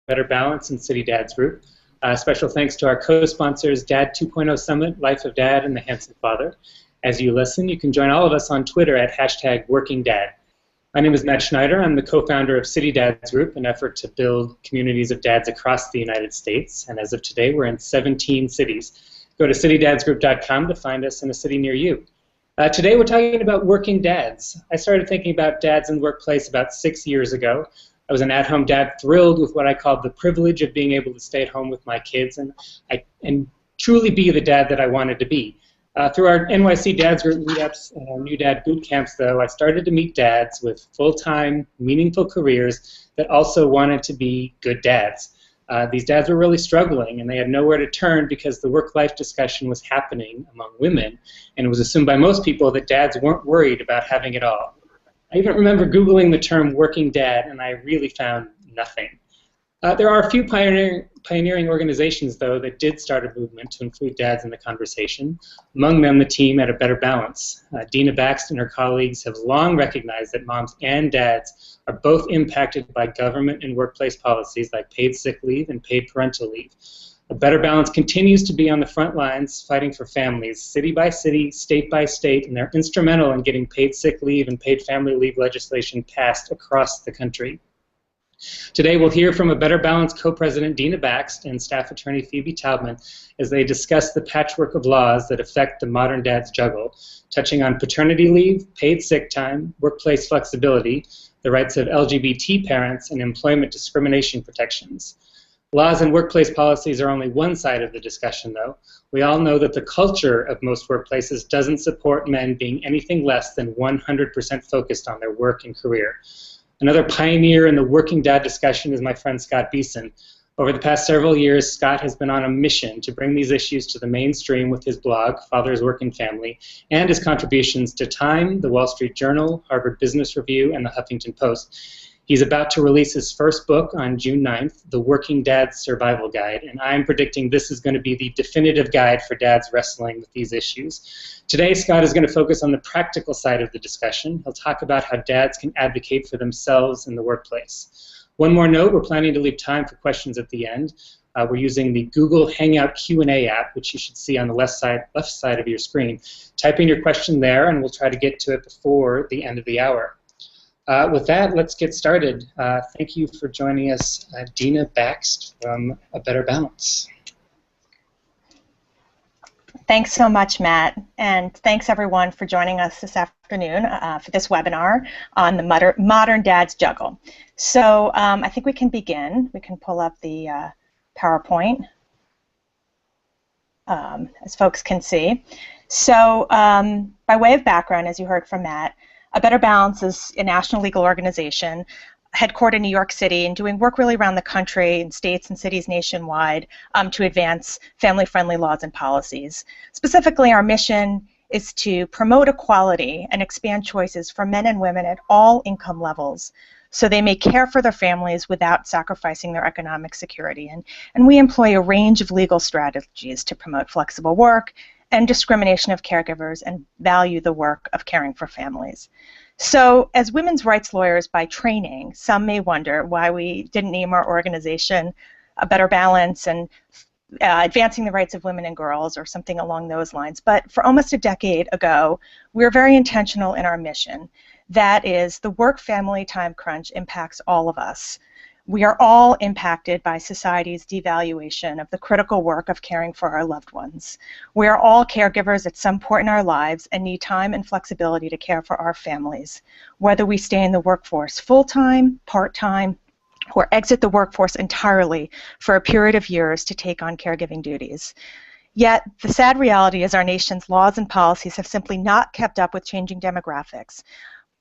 Better Balance and City Dads Group. Special thanks to our co-sponsors, Dad 2.0 Summit, Life of Dad, and the Handsome Father. As you listen, you can join all of us on Twitter at #WorkingDad. My name is Matt Schneider. I'm the co-founder of City Dads Group, an effort to build communities of dads across the United States. And as of today, we're in 17 cities. Go to citydadsgroup.com to find us in a city near you. Today we're talking about working dads. I started thinking about dads in the workplace about 6 years ago. I was an at-home dad thrilled with what I called the privilege of being able to stay at home with my kids and truly be the dad that I wanted to be. Through our NYC Dads Group meetups and our New Dad boot camps, though, I started to meet dads with full-time, meaningful careers that also wanted to be good dads. These dads were really struggling, and they had nowhere to turn because the work-life discussion was happening among women, and it was assumed by most people that dads weren't worried about having it all. I even remember Googling the term working dad, and I really found nothing. There are a few pioneering organizations, though, that did start a movement to include dads in the conversation. Among them, the team at A Better Balance. Dina Baxt and her colleagues have long recognized that moms and dads are both impacted by government and workplace policies like paid sick leave and paid parental leave. A Better Balance continues to be on the front lines fighting for families, city by city, state by state, and they're instrumental in getting paid sick leave and paid family leave legislation passed across the country. Today we'll hear from A Better Balance co-president Dina Baxt and staff attorney Phoebe Taubman as they discuss the patchwork of laws that affect the modern dad's juggle, touching on paternity leave, paid sick time, workplace flexibility, the rights of LGBT parents, and employment discrimination protections. Laws and workplace policies are only one side of the discussion, though. We all know that the culture of most workplaces doesn't support men being anything less than 100% focused on their work and career. Another pioneer in the working dad discussion is my friend Scott Behson. Over the past several years, Scott has been on a mission to bring these issues to the mainstream with his blog, Father's Work and Family, and his contributions to Time, The Wall Street Journal, Harvard Business Review, and the Huffington Post. He's about to release his first book on June 9th, The Working Dad's Survival Guide, and I'm predicting this is going to be the definitive guide for dads wrestling with these issues. Today, Scott is going to focus on the practical side of the discussion. He'll talk about how dads can advocate for themselves in the workplace. One more note, we're planning to leave time for questions at the end. We're using the Google Hangout Q&A app, which you should see on the left side of your screen. Type in your question there, and we'll try to get to it before the end of the hour. With that, let's get started. Thank you for joining us, Dina Baxt from A Better Balance. Thanks so much, Matt, and thanks everyone for joining us this afternoon for this webinar on the modern dad's juggle. So I think we can begin. We can pull up the PowerPoint, as folks can see. So by way of background, as you heard from Matt, A Better Balance is a national legal organization headquartered in New York City and doing work really around the country in states and cities nationwide to advance family-friendly laws and policies. Specifically, our mission is to promote equality and expand choices for men and women at all income levels so they may care for their families without sacrificing their economic security. And we employ a range of legal strategies to promote flexible work and discrimination of caregivers and value the work of caring for families. So as women's rights lawyers by training, some may wonder why we didn't name our organization A Better Balance and advancing the rights of women and girls or something along those lines. But for almost a decade ago, we were very intentional in our mission. That is, the work-family time crunch impacts all of us. We are all impacted by society's devaluation of the critical work of caring for our loved ones. We are all caregivers at some point in our lives and need time and flexibility to care for our families, whether we stay in the workforce full-time, part-time, or exit the workforce entirely for a period of years to take on caregiving duties. Yet, the sad reality is our nation's laws and policies have simply not kept up with changing demographics.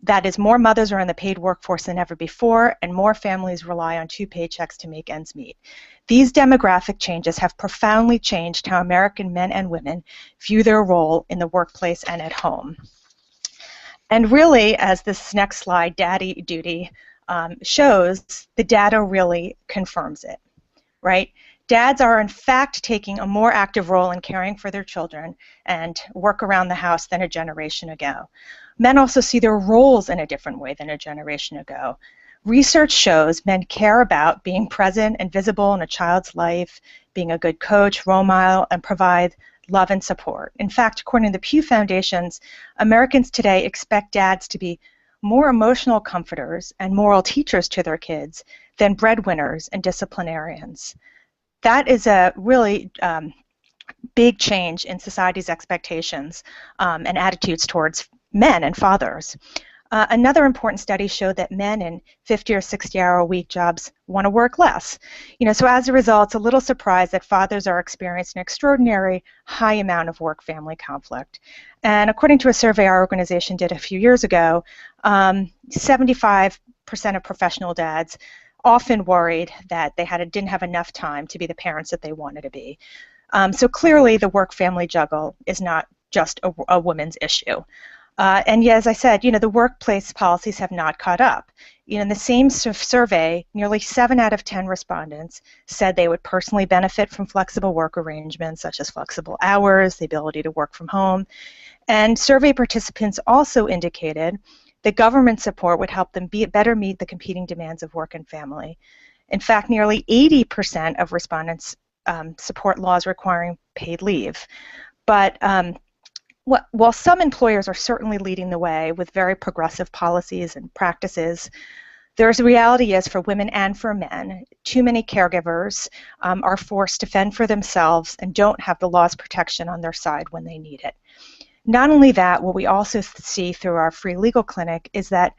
That is, more mothers are in the paid workforce than ever before, and more families rely on 2 paychecks to make ends meet. These demographic changes have profoundly changed how American men and women view their role in the workplace and at home. And really, as this next slide, Daddy Duty, shows, the data really confirms it, right? Dads are in fact taking a more active role in caring for their children and work around the house than a generation ago. Men also see their roles in a different way than a generation ago. Research shows men care about being present and visible in a child's life, being a good coach, role model, and provide love and support. In fact, according to the Pew Foundations, Americans today expect dads to be more emotional comforters and moral teachers to their kids than breadwinners and disciplinarians. That is a really big change in society's expectations and attitudes towards men and fathers. Another important study showed that men in 50 or 60-hour-a-week jobs want to work less. So as a result, it's a little surprised that fathers are experiencing an extraordinary high amount of work-family conflict. And according to a survey our organization did a few years ago, 75% of professional dads often worried that they didn't have enough time to be the parents that they wanted to be. So clearly, the work-family juggle is not just a women's issue. And yeah, as I said, the workplace policies have not caught up. In the same survey, nearly 7 out of 10 respondents said they would personally benefit from flexible work arrangements, such as flexible hours, the ability to work from home. And survey participants also indicated that government support would help them better meet the competing demands of work and family. In fact, nearly 80% of respondents support laws requiring paid leave. But while some employers are certainly leading the way with very progressive policies and practices, the reality is for women and for men, too many caregivers are forced to fend for themselves and don't have the law's protection on their side when they need it. Not only that, what we also see through our free legal clinic is that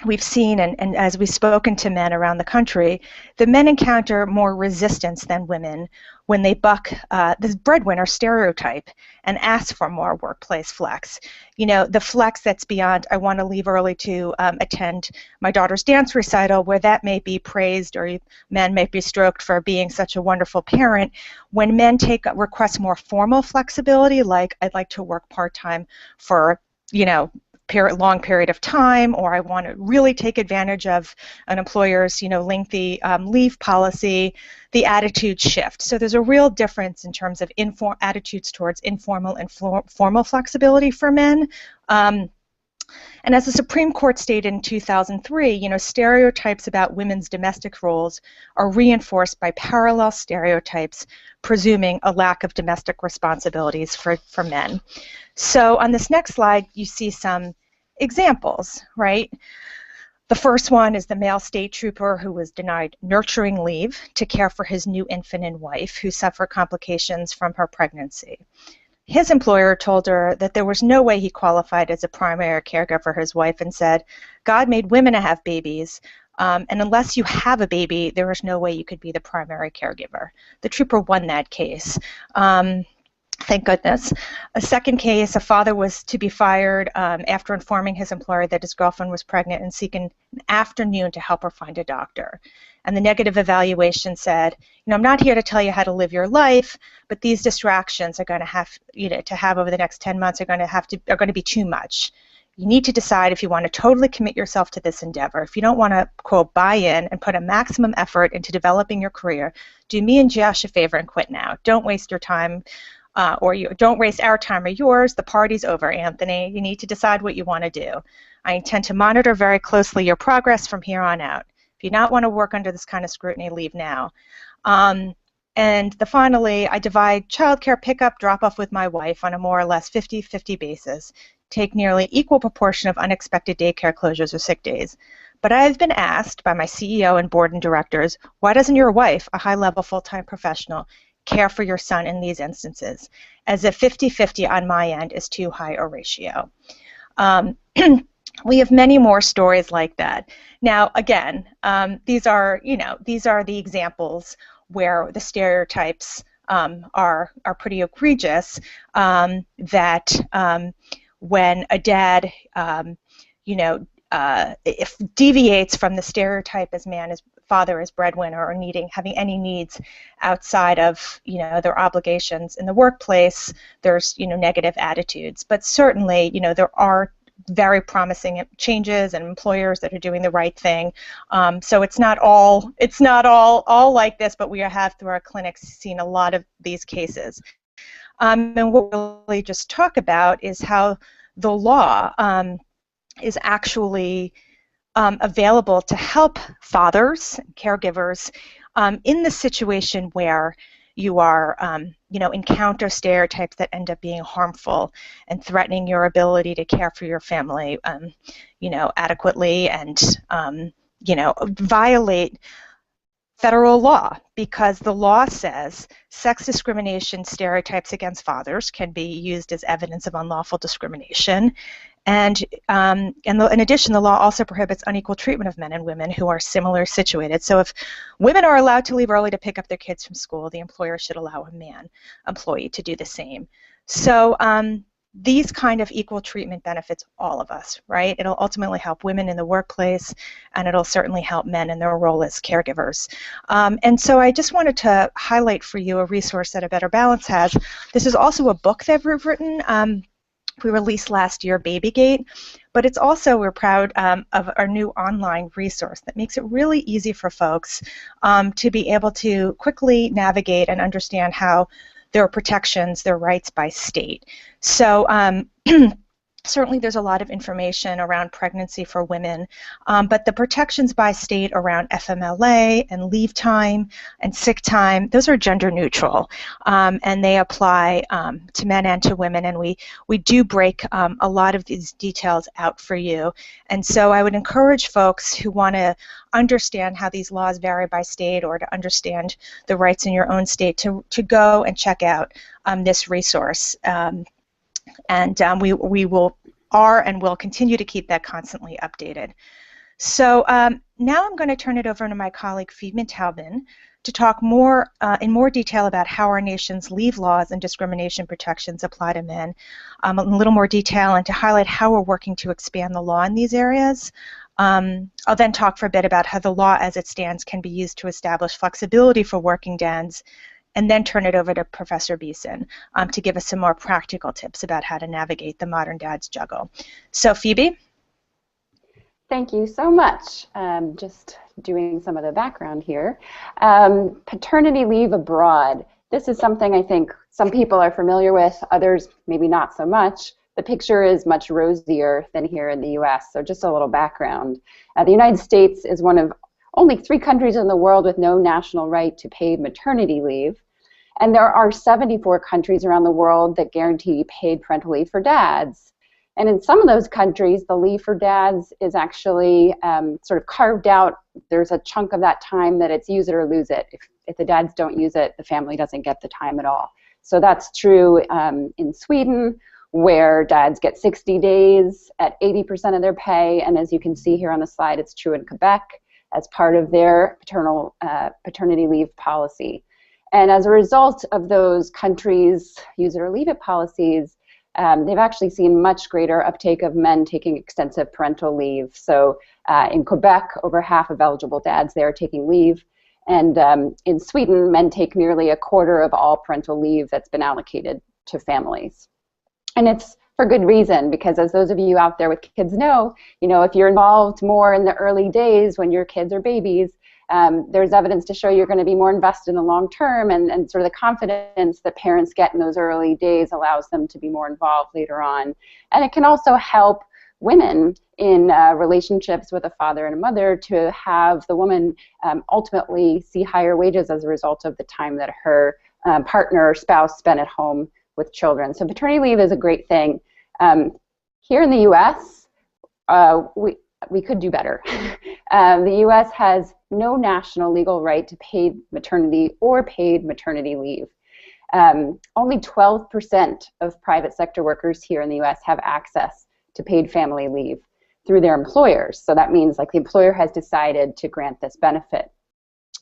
we've seen, and as we've spoken to men around the country, the men encounter more resistance than women when they buck this breadwinner stereotype and ask for more workplace flex. The flex that's beyond, I want to leave early to attend my daughter's dance recital, where that may be praised or men may be stroked for being such a wonderful parent. When men request more formal flexibility, like I'd like to work part-time for, long period of time, or I want to really take advantage of an employer's, lengthy leave policy, the attitudes shift. So there's a real difference in terms of attitudes towards informal and formal flexibility for men. And as the Supreme Court stated in 2003, stereotypes about women's domestic roles are reinforced by parallel stereotypes presuming a lack of domestic responsibilities for men. So on this next slide, you see some examples, right? The first one is the male state trooper who was denied nurturing leave to care for his new infant and wife who suffered complications from her pregnancy. His employer told her that there was no way he qualified as a primary caregiver for his wife and said, God made women to have babies, and unless you have a baby, there is no way you could be the primary caregiver. The trooper won that case. Thank goodness. A second case, a father was to be fired after informing his employer that his girlfriend was pregnant and seeking an afternoon to help her find a doctor. And the negative evaluation said, I'm not here to tell you how to live your life, but these distractions are going to have, to have over the next 10 months are going to be too much. You need to decide if you want to totally commit yourself to this endeavor. If you don't want to, quote, buy in and put a maximum effort into developing your career, do me and Josh a favor and quit now. Don't waste your time. Or you don't waste our time or yours. The party's over, Anthony. You need to decide what you want to do. I intend to monitor very closely your progress from here on out. If you do not want to work under this kind of scrutiny, leave now. And finally, I divide childcare pickup, drop-off with my wife on a more or less 50-50 basis, take nearly equal proportion of unexpected daycare closures or sick days. But I have been asked by my CEO and board and directors, why doesn't your wife, a high-level full-time professional, care for your son in these instances, as if 50-50 on my end is too high a ratio. We have many more stories like that. Now, again, these are the examples where the stereotypes are pretty egregious. That when a dad, if deviates from the stereotype as father is breadwinner or having any needs outside of their obligations in the workplace, there's negative attitudes. But certainly there are very promising changes and employers that are doing the right thing. So it's not all like this, but we have through our clinics seen a lot of these cases. And what we'll really just talk about is how the law is actually available to help fathers, caregivers, in the situation where you are, encounter stereotypes that end up being harmful and threatening your ability to care for your family, adequately and, violate federal law, because the law says sex discrimination stereotypes against fathers can be used as evidence of unlawful discrimination. And in addition, the law also prohibits unequal treatment of men and women who are similarly situated. So if women are allowed to leave early to pick up their kids from school, the employer should allow a man employee to do the same. So these kind of equal treatment benefits all of us, right? It'll ultimately help women in the workplace, and it'll certainly help men in their role as caregivers. And so I just wanted to highlight for you a resource that A Better Balance has. This is also a book that we've written. We released last year, Babygate, but it's also, we're proud of our new online resource that makes it really easy for folks to be able to quickly navigate and understand how there are protections, their rights by state. So certainly there's a lot of information around pregnancy for women, but the protections by state around FMLA and leave time and sick time, those are gender neutral, and they apply to men and to women, and we do break a lot of these details out for you. And so I would encourage folks who want to understand how these laws vary by state, or to understand the rights in your own state, to go and check out this resource. We will continue to keep that constantly updated. So now I'm going to turn it over to my colleague Phoebe Taubin to talk in more detail about how our nation's leave laws and discrimination protections apply to men, in a little more detail, and to highlight how we're working to expand the law in these areas. I'll then talk for a bit about how the law as it stands can be used to establish flexibility for working dads, and then turn it over to Professor Behson to give us some more practical tips about how to navigate the modern dad's juggle. So Phoebe? Thank you so much. Just doing some of the background here. Paternity leave abroad. This is something I think some people are familiar with, others maybe not so much. The picture is much rosier than here in the US, so just a little background. The United States is one of only 3 countries in the world with no national right to paid maternity leave. And there are 74 countries around the world that guarantee paid parental leave for dads. And in some of those countries, the leave for dads is actually sort of carved out. There's a chunk of that time that it's use it or lose it. If the dads don't use it, the family doesn't get the time at all. So that's true in Sweden, where dads get 60 days at 80% of their pay. And as you can see here on the slide, it's true in Quebec as part of their paternity leave policy. And as a result of those countries' use it or leave it policies, they've actually seen much greater uptake of men taking extensive parental leave. So in Quebec, over half of eligible dads there are taking leave. And in Sweden, men take nearly a quarter of all parental leave that's been allocated to families. And it's for good reason, because as those of you out there with kids know, if you're involved more in the early days when your kids are babies, there's evidence to show you're going to be more invested in the long term, and sort of the confidence that parents get in those early days allows them to be more involved later on. And it can also help women in relationships with a father and a mother to have the woman ultimately see higher wages as a result of the time that her partner or spouse spent at home with children. So paternity leave is a great thing. Here in the US, we could do better. The US has no national legal right to paid maternity or paid maternity leave. Only 12% of private sector workers here in the US have access to paid family leave through their employers. So that means the employer has decided to grant this benefit.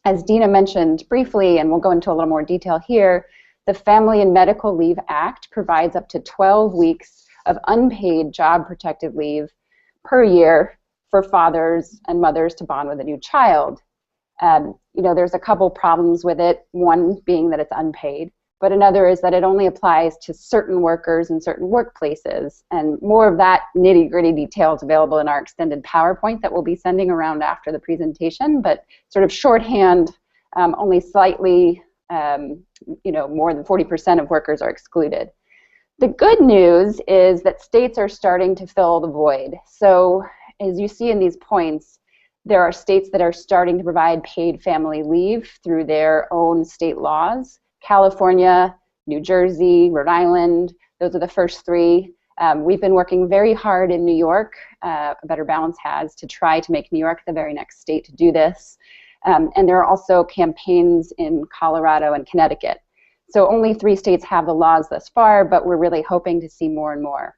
As Dina mentioned briefly, and we'll go into a little more detail here, the Family and Medical Leave Act provides up to 12 weeks of unpaid job protected leave per year for fathers and mothers to bond with a new child. There's a couple problems with it, one being that it's unpaid, but another is that it only applies to certain workers in certain workplaces. And more of that nitty-gritty detail is available in our extended PowerPoint that we'll be sending around after the presentation, but sort of shorthand, only slightly more than 40% of workers are excluded. The good news is that states are starting to fill the void. So as you see in these points, there are states that are starting to provide paid family leave through their own state laws. California, New Jersey, Rhode Island, those are the first three. We've been working very hard in New York, A Better Balance has, to try to make New York the very next state to do this. And there are also campaigns in Colorado and Connecticut. So only 3 states have the laws thus far, but we're really hoping to see more and more.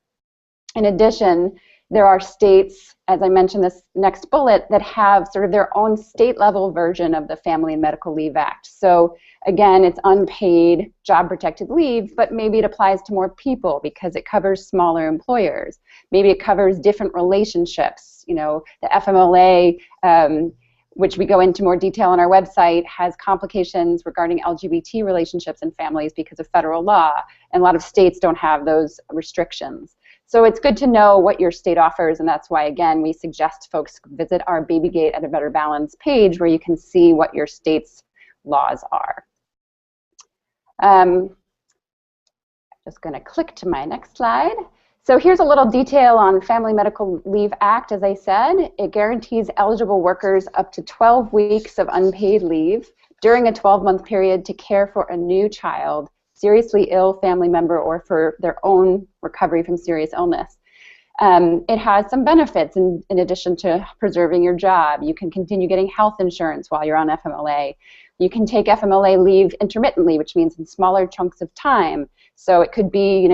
In addition, there are states, as I mentioned this next bullet, that have sort of their own state-level version of the Family and Medical Leave Act. So again, it's unpaid, job-protected leave, but maybe it applies to more people because it covers smaller employers. Maybe it covers different relationships. You know, the FMLA, which we go into more detail on our website, has complications regarding LGBT relationships and families because of federal law, and a lot of states don't have those restrictions. So it's good to know what your state offers, and that's why, again, we suggest folks visit our Babygate at a Better Balance page where you can see what your state's laws are. Just going to click to my next slide. So here's a little detail on Family Medical Leave Act. As I said, it guarantees eligible workers up to 12 weeks of unpaid leave during a 12-month period to care for a new child, seriously ill family member, or for their own recovery from serious illness. It has some benefits in addition to preserving your job. You can continue getting health insurance while you're on FMLA. You can take FMLA leave intermittently, which means in smaller chunks of time. So it could be,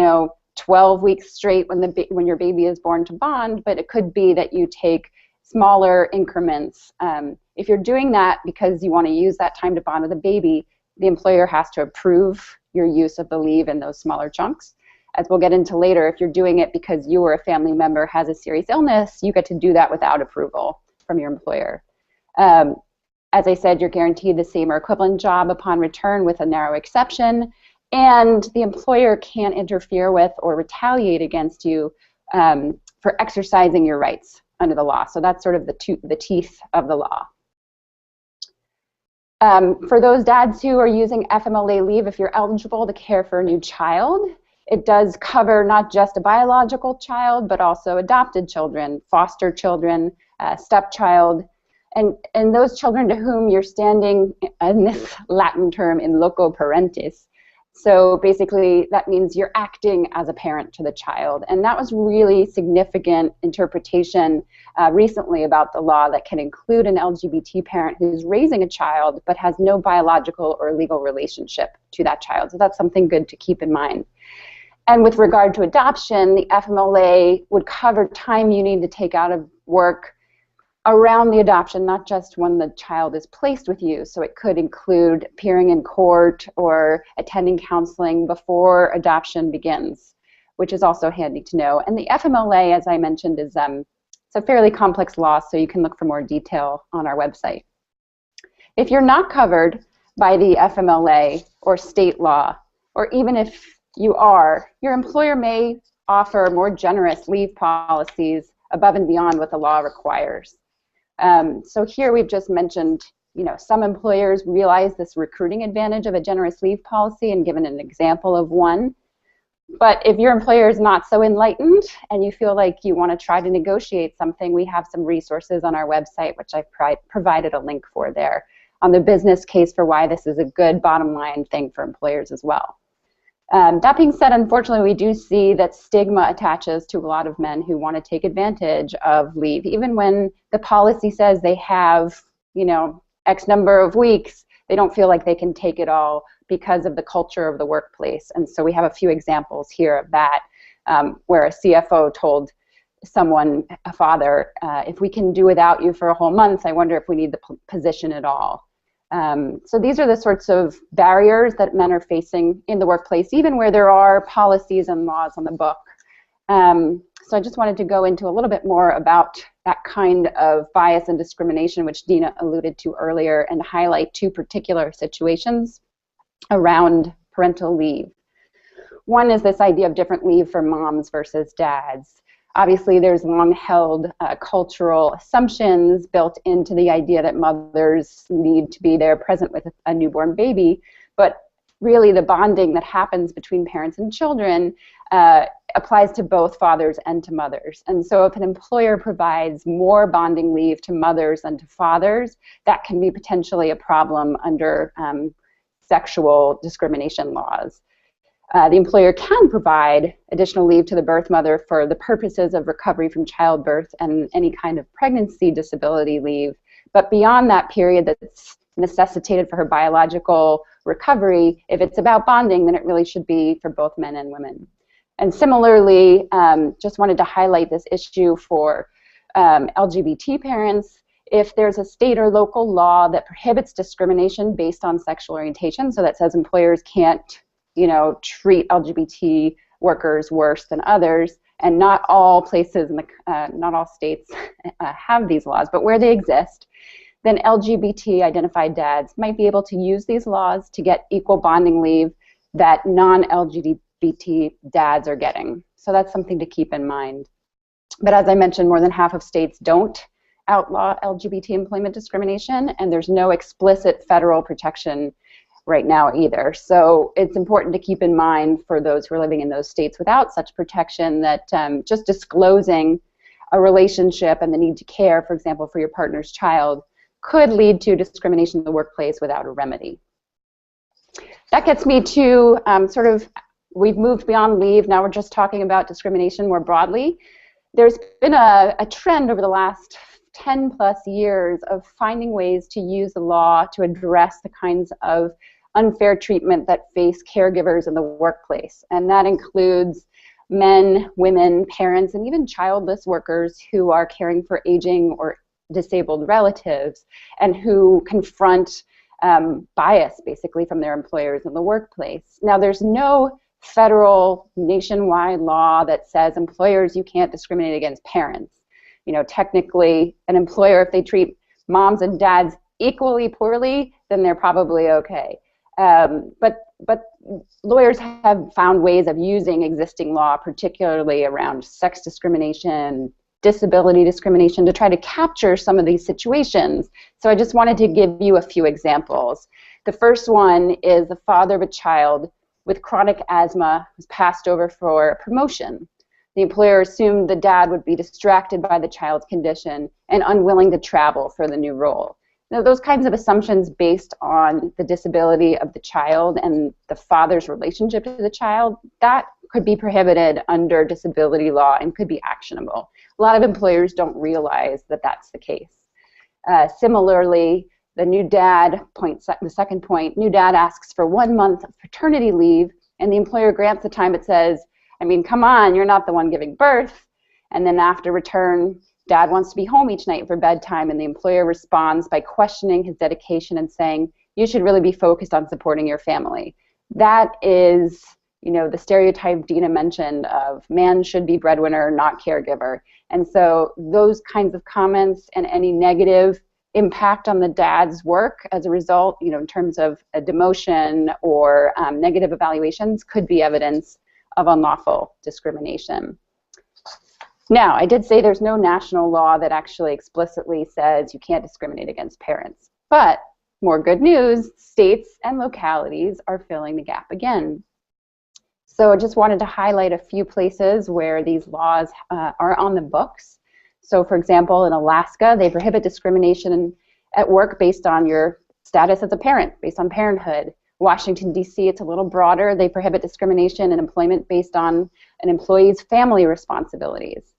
12 weeks straight when your baby is born to bond, but it could be that you take smaller increments. If you're doing that because you want to use that time to bond with the baby, the employer has to approve your use of the leave in those smaller chunks. As we'll get into later, if you're doing it because you or a family member has a serious illness, you get to do that without approval from your employer. As I said, you're guaranteed the same or equivalent job upon return with a narrow exception, and the employer can't interfere with or retaliate against you for exercising your rights under the law. So that's sort of the teeth of the law. For those dads who are using FMLA leave, if you're eligible to care for a new child, it does cover not just a biological child, but also adopted children, foster children, stepchild, and those children to whom you're standing, in this Latin term, in loco parentis. So basically, that means you're acting as a parent to the child. And that was really significant interpretation recently about the law that can include an LGBT parent who's raising a child but has no biological or legal relationship to that child. So that's something good to keep in mind. And with regard to adoption, the FMLA would cover time you need to take out of work around the adoption, not just when the child is placed with you. So it could include appearing in court or attending counseling before adoption begins, which is also handy to know. And the FMLA, as I mentioned, is it's a fairly complex law, so you can look for more detail on our website. If you're not covered by the FMLA or state law, or even if you are, your employer may offer more generous leave policies above and beyond what the law requires. So here we've just mentioned, some employers realize this recruiting advantage of a generous leave policy and given an example of one. But if your employer is not so enlightened and you feel like you want to try to negotiate something, we have some resources on our website, which I've provided a link for there, on the business case for why this is a good bottom line thing for employers as well. That being said, unfortunately, we do see that stigma attaches to a lot of men who want to take advantage of leave. Even when the policy says they have, X number of weeks, they don't feel like they can take it all because of the culture of the workplace. And so we have a few examples here of that, where a CFO told someone, a father, if we can do without you for a whole month, I wonder if we need the position at all. So these are the sorts of barriers that men are facing in the workplace, even where there are policies and laws on the book. So I just wanted to go into a little bit more about that kind of bias and discrimination, which Dina alluded to earlier, and highlight 2 particular situations around parental leave. One is this idea of different leave for moms versus dads. Obviously, there's long-held cultural assumptions built into the idea that mothers need to be there present with a newborn baby. But really the bonding that happens between parents and children applies to both fathers and to mothers. And so if an employer provides more bonding leave to mothers than to fathers, that can be potentially a problem under sexual discrimination laws. The employer can provide additional leave to the birth mother for the purposes of recovery from childbirth and any kind of pregnancy disability leave. But beyond that period that's necessitated for her biological recovery, if it's about bonding, then it really should be for both men and women. And similarly, just wanted to highlight this issue for LGBT parents. If there's a state or local law that prohibits discrimination based on sexual orientation, so that says employers can't, treat LGBT workers worse than others, and not all places, not all states have these laws, but where they exist, then LGBT identified dads might be able to use these laws to get equal bonding leave that non-LGBT dads are getting. So that's something to keep in mind. But as I mentioned, more than half of states don't outlaw LGBT employment discrimination, and there's no explicit federal protection right now either. So it's important to keep in mind for those who are living in those states without such protection that just disclosing a relationship and the need to care, for example, for your partner's child, could lead to discrimination in the workplace without a remedy. That gets me to we've moved beyond leave, now we're just talking about discrimination more broadly. There's been a trend over the last 10 plus years of finding ways to use the law to address the kinds of unfair treatment that face caregivers in the workplace. And that includes men, women, parents, and even childless workers who are caring for aging or disabled relatives and who confront bias basically from their employers in the workplace. Now, there's no federal nationwide law that says employers, you can't discriminate against parents. Technically, an employer, if they treat moms and dads equally poorly, then they're probably okay. But lawyers have found ways of using existing law, particularly around sex discrimination, disability discrimination, to try to capture some of these situations. So I just wanted to give you a few examples. The first one is the father of a child with chronic asthma who's passed over for a promotion. The employer assumed the dad would be distracted by the child's condition and unwilling to travel for the new role. Now, those kinds of assumptions based on the disability of the child and the father's relationship to the child, that could be prohibited under disability law and could be actionable. A lot of employers don't realize that that's the case. Similarly, the new dad, the second point, new dad asks for 1 month of paternity leave, and the employer grants the time. It says, I mean, come on, you're not the one giving birth. And then after return, dad wants to be home each night for bedtime, and the employer responds by questioning his dedication and saying, you should really be focused on supporting your family. That is, the stereotype Dina mentioned of man should be breadwinner, not caregiver. And so those kinds of comments and any negative impact on the dad's work as a result, in terms of a demotion or negative evaluations, could be evidence of unlawful discrimination. Now, I did say there's no national law that actually explicitly says you can't discriminate against parents. But more good news, states and localities are filling the gap again. So I just wanted to highlight a few places where these laws are on the books. So for example, in Alaska, they prohibit discrimination at work based on your status as a parent, based on parenthood. Washington, D.C., it's a little broader. They prohibit discrimination in employment based on an employee's family responsibilities.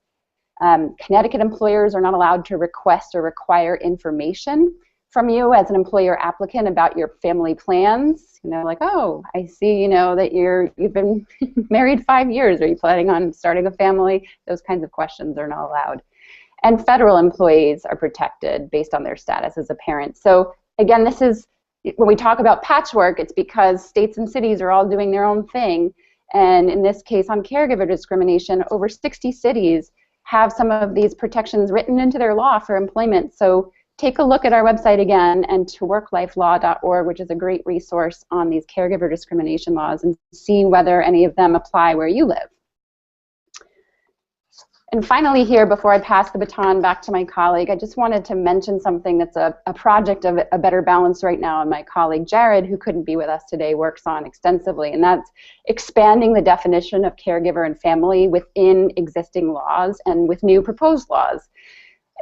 Connecticut employers are not allowed to request or require information from you as an employer applicant about your family plans. Like, oh, I see, that you've been married 5 years. Are you planning on starting a family? Those kinds of questions are not allowed. And federal employees are protected based on their status as a parent. So again, this is, when we talk about patchwork, it's because states and cities are all doing their own thing. And in this case, on caregiver discrimination, over 60 cities have some of these protections written into their law for employment. So take a look at our website again, and toworklifelaw.org, which is a great resource on these caregiver discrimination laws, and see whether any of them apply where you live. And finally here, before I pass the baton back to my colleague, I just wanted to mention something that's a project of A Better Balance right now, and my colleague Jared, who couldn't be with us today, works on extensively, and that's expanding the definition of caregiver and family within existing laws and with new proposed laws.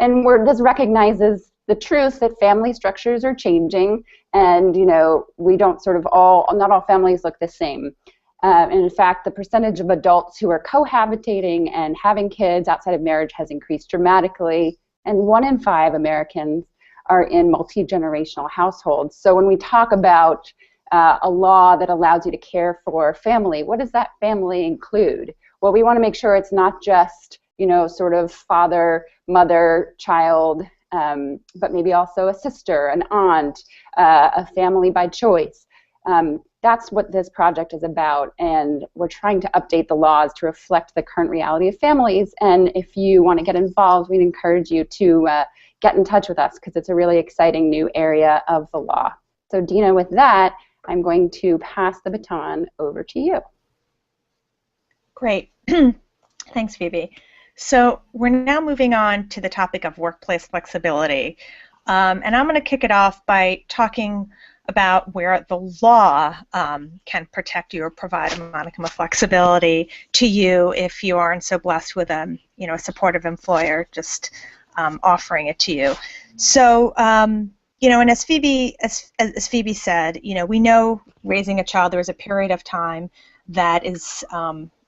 And this recognizes the truth that family structures are changing, and we don't not all families look the same. And in fact, the percentage of adults who are cohabitating and having kids outside of marriage has increased dramatically, and 1 in 5 Americans are in multi-generational households. So when we talk about a law that allows you to care for family, what does that family include? Well, we want to make sure it's not just, sort of father, mother, child, but maybe also a sister, an aunt, a family by choice. That's what this project is about, and we're trying to update the laws to reflect the current reality of families. And if you want to get involved, we'd encourage you to get in touch with us, because it's a really exciting new area of the law. So Dina, with that, I'm going to pass the baton over to you. Great. Thanks, Phoebe. So we're now moving on to the topic of workplace flexibility. And I'm going to kick it off by talking about where the law can protect you or provide a modicum of flexibility to you if you aren't so blessed with a supportive employer just offering it to you. So and as Phoebe said, we know raising a child, there is a period of time that is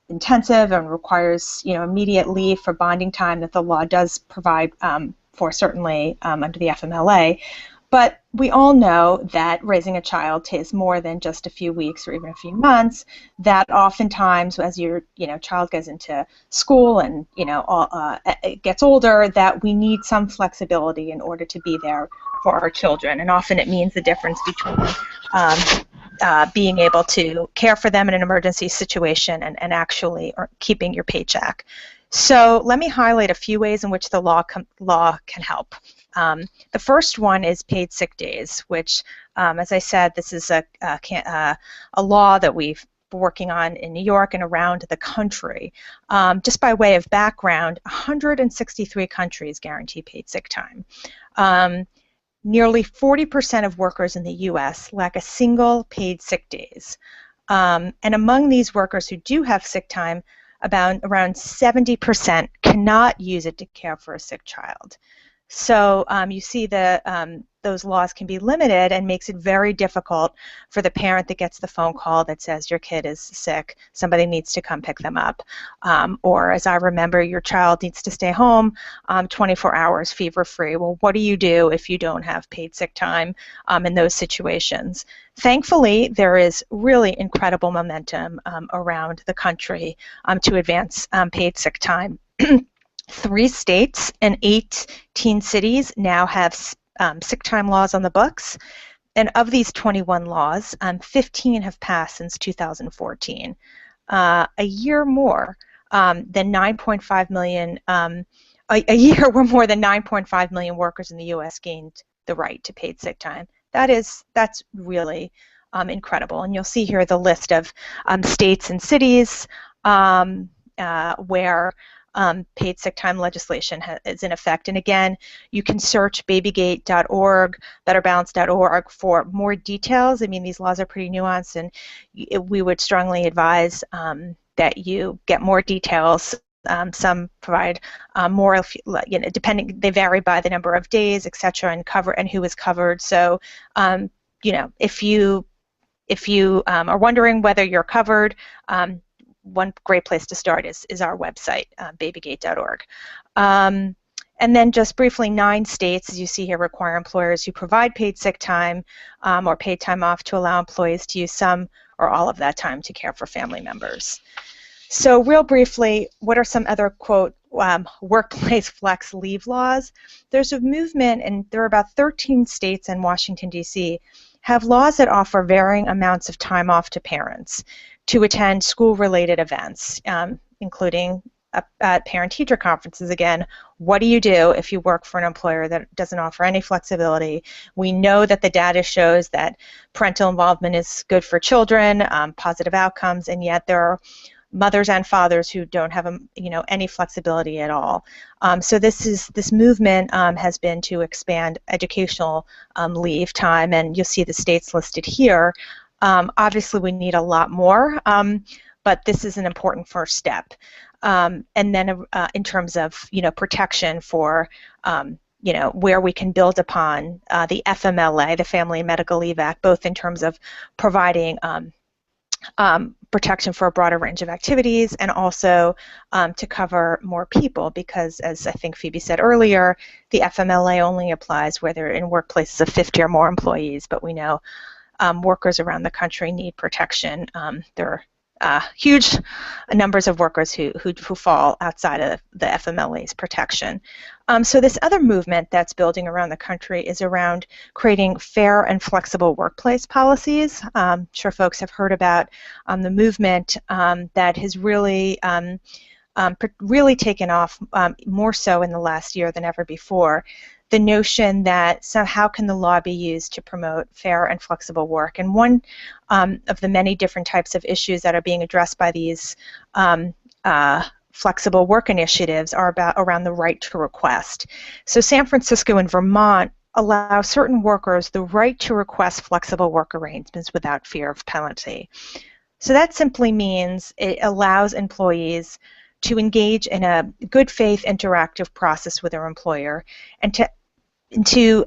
intensive and requires immediate leave for bonding time that the law does provide for, certainly under the FMLA. But we all know that raising a child takes more than just a few weeks or even a few months, that oftentimes as your child goes into school and it gets older, that we need some flexibility in order to be there for our children. And often it means the difference between being able to care for them in an emergency situation and actually keeping your paycheck. So let me highlight a few ways in which the law can help. The first one is paid sick days, which, as I said, this is a law that we've been working on in New York and around the country. Just by way of background, 163 countries guarantee paid sick time. Nearly 40% of workers in the U.S. lack a single paid sick days. And among these workers who do have sick time, around 70% cannot use it to care for a sick child. So you see those laws can be limited and makes it very difficult for the parent that gets the phone call that says your kid is sick, somebody needs to come pick them up. Or as I remember, your child needs to stay home 24 hours fever-free. Well, what do you do if you don't have paid sick time in those situations? Thankfully, there is really incredible momentum around the country to advance paid sick time. 3 states and 18 cities now have sick time laws on the books, and of these 21 laws, 15 have passed since 2014. A year more than 9.5 million, a year where more than 9.5 million workers in the U.S. gained the right to paid sick time. That's really incredible, and you'll see here the list of states and cities where paid sick time legislation is in effect. And again, you can search babygate.org, betterbalance.org for more details. I mean, these laws are pretty nuanced, and we would strongly advise that you get more details. Some provide more, depending, they vary by the number of days, etc., and who is covered. So, if you are wondering whether you're covered, one great place to start is our website, babygate.org. And then just briefly, 9 states, as you see here, require employers who provide paid sick time or paid time off to allow employees to use some or all of that time to care for family members. So real briefly, what are some other, quote, workplace flex leave laws? There's a movement, and there are about 13 states and Washington, D.C., have laws that offer varying amounts of time off to parents to attend school-related events, including parent-teacher conferences. Again, what do you do if you work for an employer that doesn't offer any flexibility? We know that the data shows that parental involvement is good for children, positive outcomes, and yet there are mothers and fathers who don't have any flexibility at all. So this movement has been to expand educational leave time, and you'll see the states listed here. Obviously, we need a lot more, but this is an important first step. And then in terms of protection for where we can build upon the FMLA, the Family and Medical Leave Act, both in terms of providing protection for a broader range of activities, and also to cover more people, because as I think Phoebe said earlier, the FMLA only applies where they're in workplaces of 50 or more employees, but we know workers around the country need protection. There are huge numbers of workers who fall outside of the FMLA's protection. So this other movement that's building around the country is around creating fair and flexible workplace policies. I'm sure folks have heard about the movement that has really taken off more so in the last year than ever before. The notion that how can the law be used to promote fair and flexible work? And one of the many different types of issues that are being addressed by these flexible work initiatives are around the right to request. So San Francisco and Vermont allow certain workers the right to request flexible work arrangements without fear of penalty. So that simply means it allows employees to engage in a good faith interactive process with their employer, and to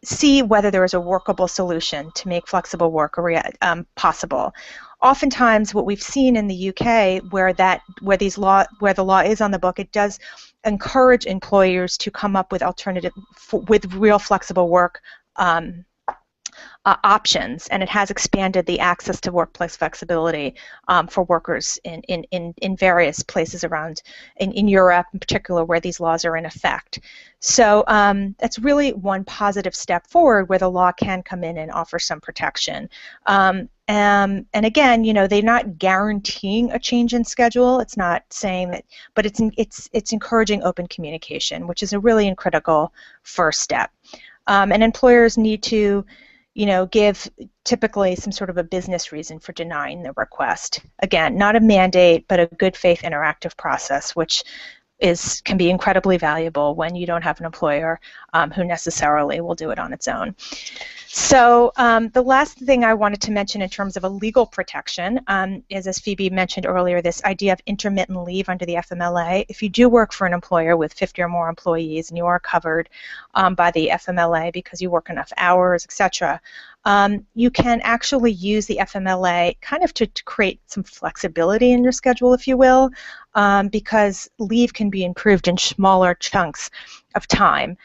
see whether there is a workable solution to make flexible work possible. Oftentimes, what we've seen in the UK, where the law is on the book, it does encourage employers to come up with with real flexible work options, and it has expanded the access to workplace flexibility for workers in various places around in Europe, in particular, where these laws are in effect. So that's really one positive step forward where the law can come in and offer some protection. And again, they're not guaranteeing a change in schedule. It's not saying that, but it's encouraging open communication, which is a really critical first step. And employers need to give typically some sort of a business reason for denying the request. Again, not a mandate, but a good faith interactive process, which can be incredibly valuable when you don't have an employer who necessarily will do it on its own. So the last thing I wanted to mention in terms of a legal protection is, as Phoebe mentioned earlier, this idea of intermittent leave under the FMLA. If you do work for an employer with 50 or more employees and you are covered by the FMLA because you work enough hours, etc., you can actually use the FMLA kind of to create some flexibility in your schedule, if you will, because leave can be improved in smaller chunks of time.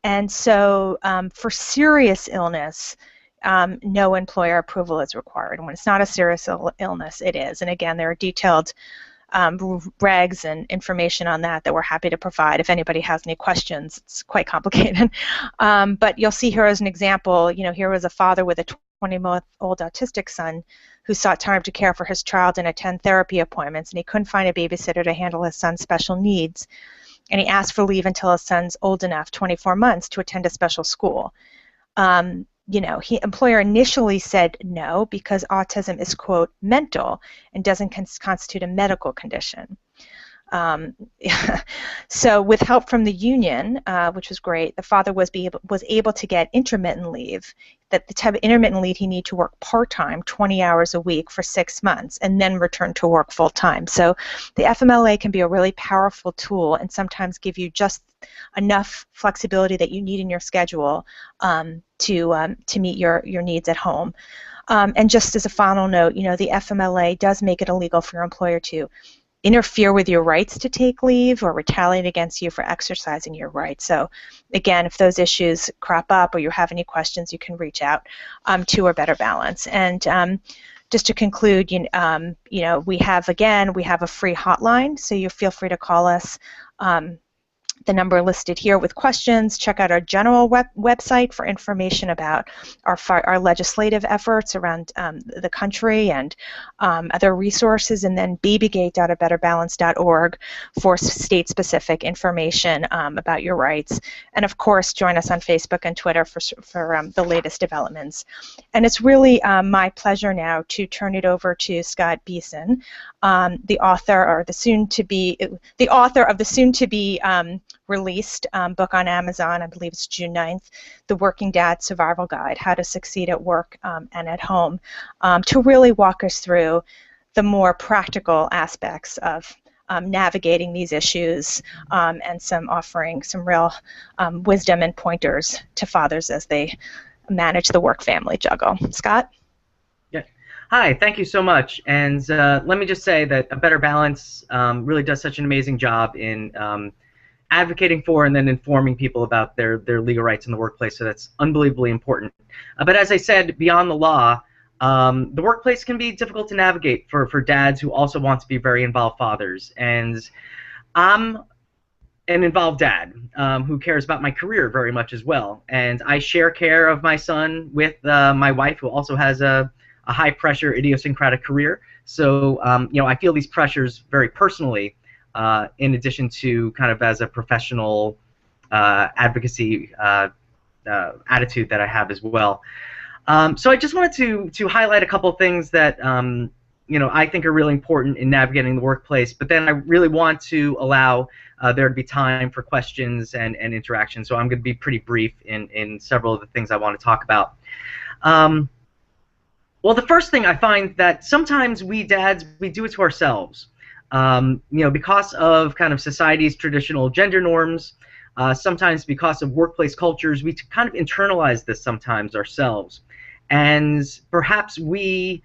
And so for serious illness, no employer approval is required. And when it's not a serious illness, it is. And again, there are detailed regs and information on that we're happy to provide if anybody has any questions. It's quite complicated. But you'll see here as an example, here was a father with a 20-month-old autistic son who sought time to care for his child and attend therapy appointments, and he couldn't find a babysitter to handle his son's special needs. And he asked for leave until his son's old enough, 24 months, to attend a special school. Employer initially said no because autism is, quote, mental and doesn't constitute a medical condition. So with help from the union, which was great, the father was able to get intermittent leave, that the type of intermittent leave he needed to work part-time, 20 hours a week for 6 months, and then return to work full-time. So the FMLA can be a really powerful tool and sometimes give you just enough flexibility that you need in your schedule to meet your needs at home. And just as a final note, the FMLA does make it illegal for your employer to interfere with your rights to take leave or retaliate against you for exercising your rights. So again, if those issues crop up or you have any questions, you can reach out to A Better Balance. And just to conclude, we have a free hotline, so you feel free to call us the number listed here with questions. Check out our general website for information about our legislative efforts around the country and other resources, and then babygate.abetterbalance.org for state-specific information about your rights. And of course, join us on Facebook and Twitter for the latest developments. And it's really my pleasure now to turn it over to Scott Behson, the author of the soon-to-be released book on Amazon. I believe it's June 9th, The Working Dad Survival Guide, How to Succeed at Work and at Home, to really walk us through the more practical aspects of navigating these issues and offering some real wisdom and pointers to fathers as they manage the work-family juggle. Scott? Yeah. Hi, thank you so much. And let me just say that A Better Balance really does such an amazing job in advocating for and then informing people about their legal rights in the workplace, so that's unbelievably important. But as I said, beyond the law, the workplace can be difficult to navigate for dads who also want to be very involved fathers. And I'm an involved dad who cares about my career very much as well. And I share care of my son with my wife, who also has a high-pressure, idiosyncratic career. So you know, I feel these pressures very personally, in addition to kind of as a professional advocacy attitude that I have as well. So I just wanted to highlight a couple of things that you know, I think are really important in navigating the workplace, but then I really want to allow there to be time for questions and interaction. So I'm going to be pretty brief in several of the things I want to talk about. Well, the first thing I find that sometimes we dads, we do it to ourselves. You know, because of kind of society's traditional gender norms, sometimes because of workplace cultures, we kind of internalize this sometimes ourselves. And perhaps we,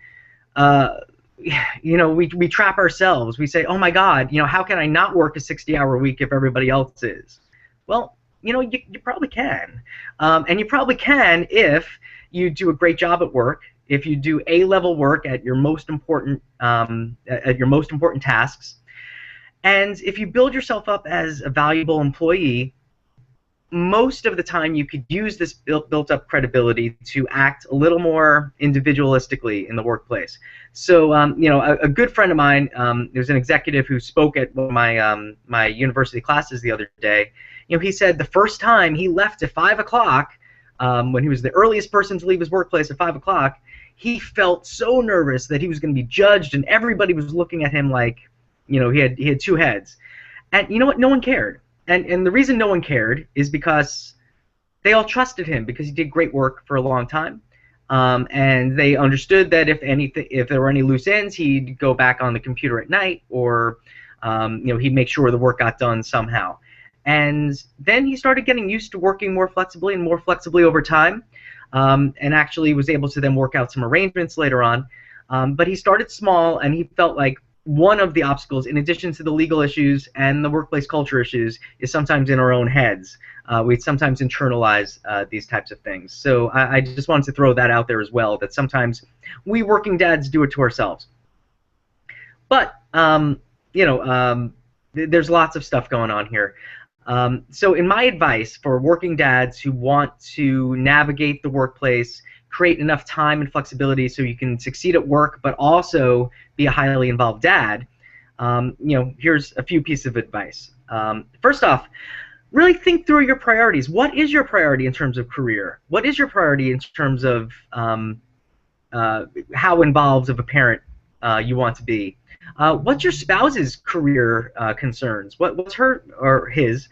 you know, we trap ourselves. We say, oh my God, you know, how can I not work a 60-hour week if everybody else is? Well, you know, you probably can. And you probably can if you do a great job at work, if you do A-level work at your most important tasks, and if you build yourself up as a valuable employee, most of the time you could use this built-up credibility to act a little more individualistically in the workplace. So, you know, a good friend of mine, there's an executive who spoke at one of my my university classes the other day. You know, he said the first time he left at 5 o'clock, when he was the earliest person to leave his workplace at 5 o'clock, he felt so nervous that he was going to be judged, and everybody was looking at him like, you know, he had two heads. And you know what? No one cared. And the reason no one cared is because they all trusted him, because he did great work for a long time. And they understood that if there were any loose ends, he'd go back on the computer at night, or you know, he'd make sure the work got done somehow. And then he started getting used to working more flexibly and more flexibly over time. And actually was able to then work out some arrangements later on. But he started small, and he felt like one of the obstacles, in addition to the legal issues and the workplace culture issues, is sometimes in our own heads. We sometimes internalize these types of things. So I just wanted to throw that out there as well, that sometimes we working dads do it to ourselves. But, you know, there's lots of stuff going on here. So in my advice for working dads who want to navigate the workplace, create enough time and flexibility so you can succeed at work but also be a highly involved dad, you know, here's a few pieces of advice. First off, really think through your priorities. What is your priority in terms of career? What is your priority in terms of how involved of a parent you want to be? What's your spouse's career concerns? What's her or his?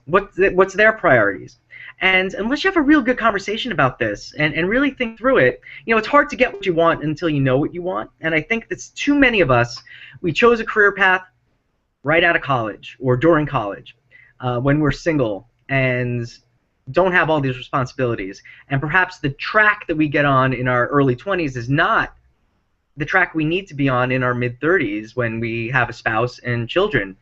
What's their priorities? And unless you have a real good conversation about this and really think through it, you know, it's hard to get what you want until you know what you want. And I think that's too many of us. We chose a career path right out of college or during college when we're single and don't have all these responsibilities. And perhaps the track that we get on in our early 20s is not the track we need to be on in our mid-30s when we have a spouse and children.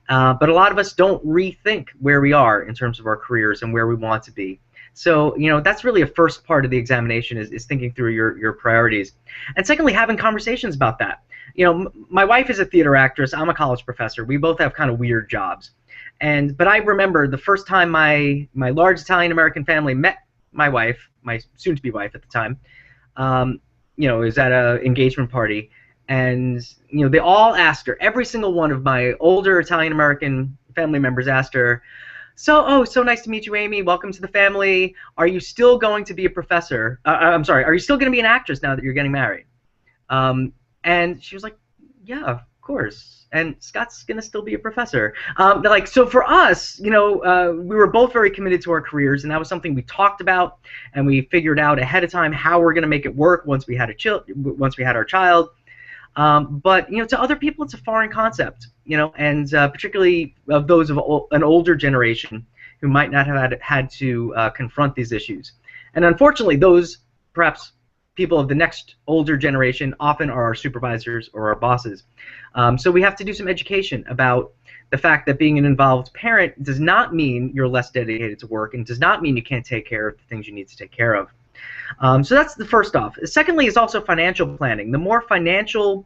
But a lot of us don't rethink where we are in terms of our careers and where we want to be. So, you know, that's really a first part of the examination is thinking through your priorities. And secondly, having conversations about that. You know, my wife is a theater actress. I'm a college professor. We both have kind of weird jobs. But I remember the first time my large Italian-American family met my wife, my soon-to-be wife at the time. You know, it was at an engagement party, and you know, they all asked her. Every single one of my older Italian-American family members asked her, "So nice to meet you, Amy. Welcome to the family. Are you still going to be a professor? I'm sorry. Are you still going to be an actress now that you're getting married?" And she was like, "Yeah, of course. And Scott's going to still be a professor." Like, so for us, you know, we were both very committed to our careers, and that was something we talked about, and we figured out ahead of time how we're going to make it work once we had our child. But you know, to other people, it's a foreign concept, you know, and particularly of those of an older generation who might not have had to confront these issues. And unfortunately, those perhaps people of the next older generation often are our supervisors or our bosses. So we have to do some education about the fact that being an involved parent does not mean you're less dedicated to work, and does not mean you can't take care of the things you need to take care of. So that's the first off. Secondly is also financial planning. The more financial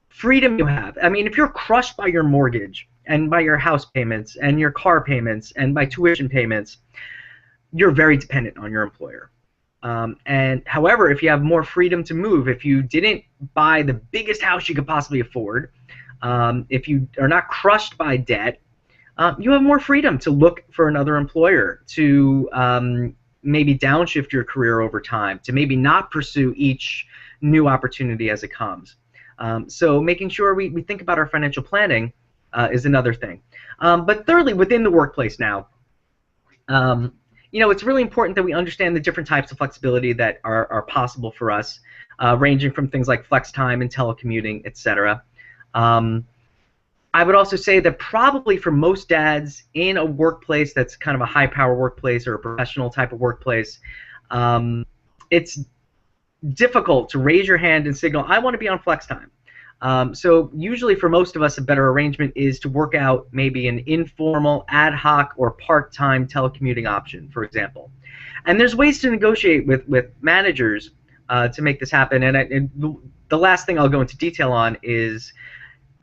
freedom you have, I mean, if you're crushed by your mortgage and by your house payments and your car payments and by tuition payments, you're very dependent on your employer. And however, if you have more freedom to move, if you didn't buy the biggest house you could possibly afford, if you are not crushed by debt, you have more freedom to look for another employer, to maybe downshift your career over time, to maybe not pursue each new opportunity as it comes. So making sure we think about our financial planning is another thing. But thirdly, within the workplace now, you know, it's really important that we understand the different types of flexibility that are possible for us, ranging from things like flex time and telecommuting, etc. I would also say that probably for most dads in a workplace that's kind of a high-power workplace or a professional type of workplace, it's difficult to raise your hand and signal, "I want to be on flex time." So usually for most of us, a better arrangement is to work out maybe an informal, ad hoc, or part-time telecommuting option, for example. And there's ways to negotiate with managers to make this happen. And the last thing I'll go into detail on is,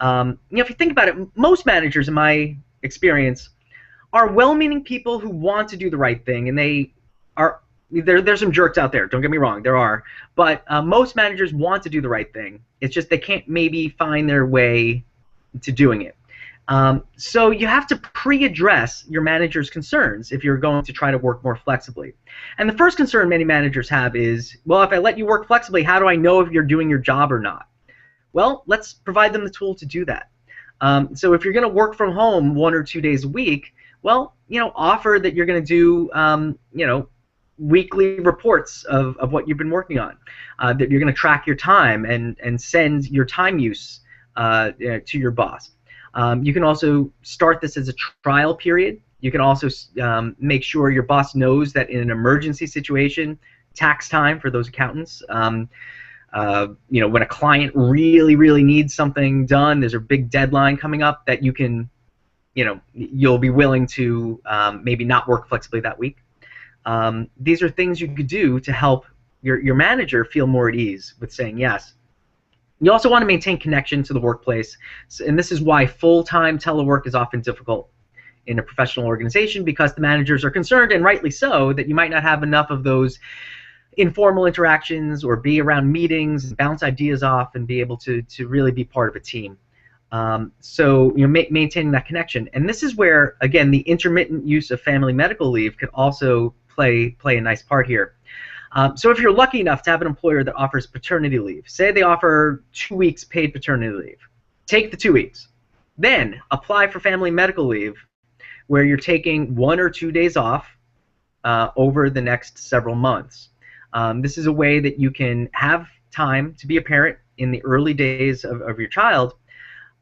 you know, if you think about it, most managers, in my experience, are well-meaning people who want to do the right thing, and they are. There's some jerks out there, don't get me wrong, there are, but most managers want to do the right thing. It's just they can't maybe find their way to doing it. So you have to pre-address your manager's concerns if you're going to try to work more flexibly. And the first concern many managers have is, well, if I let you work flexibly, how do I know if you're doing your job or not? Well, let's provide them the tool to do that. So if you're going to work from home 1 or 2 days a week, well, you know, offer that you're going to do, you know, weekly reports of what you've been working on, that you're going to track your time and send your time use to your boss. You can also start this as a trial period. You can also make sure your boss knows that in an emergency situation, tax time for those accountants, you know, when a client really needs something done, there's a big deadline coming up, that you can, you know, you'll be willing to maybe not work flexibly that week. These are things you could do to help your manager feel more at ease with saying yes. You also want to maintain connection to the workplace, and this is why full-time telework is often difficult in a professional organization, because the managers are concerned, and rightly so, that you might not have enough of those informal interactions or be around meetings and bounce ideas off and be able to really be part of a team. So you know, maintaining that connection. And this is where, again, the intermittent use of family medical leave could also play a nice part here. So if you're lucky enough to have an employer that offers paternity leave, say they offer 2 weeks paid paternity leave, take the 2 weeks. Then apply for family medical leave, where you're taking 1 or 2 days off over the next several months. This is a way that you can have time to be a parent in the early days of your child,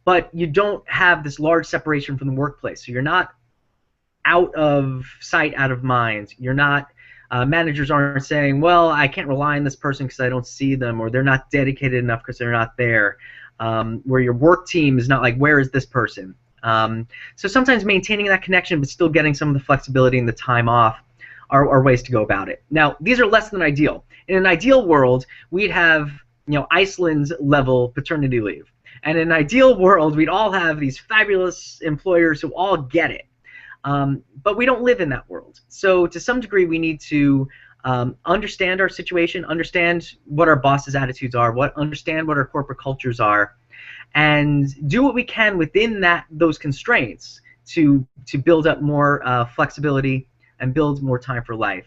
but you don't have this large separation from the workplace. So you're not out of sight, out of mind. You're not, managers aren't saying, well, I can't rely on this person because I don't see them, or they're not dedicated enough because they're not there. Where your work team is not like, where is this person? So sometimes maintaining that connection but still getting some of the flexibility and the time off are ways to go about it. Now, these are less than ideal. In an ideal world, we'd have, you know, Iceland's level paternity leave. And in an ideal world, we'd all have these fabulous employers who all get it. But we don't live in that world. So to some degree, we need to understand our situation, understand what our boss's attitudes are, understand what our corporate cultures are, and do what we can within those constraints to build up more flexibility and build more time for life.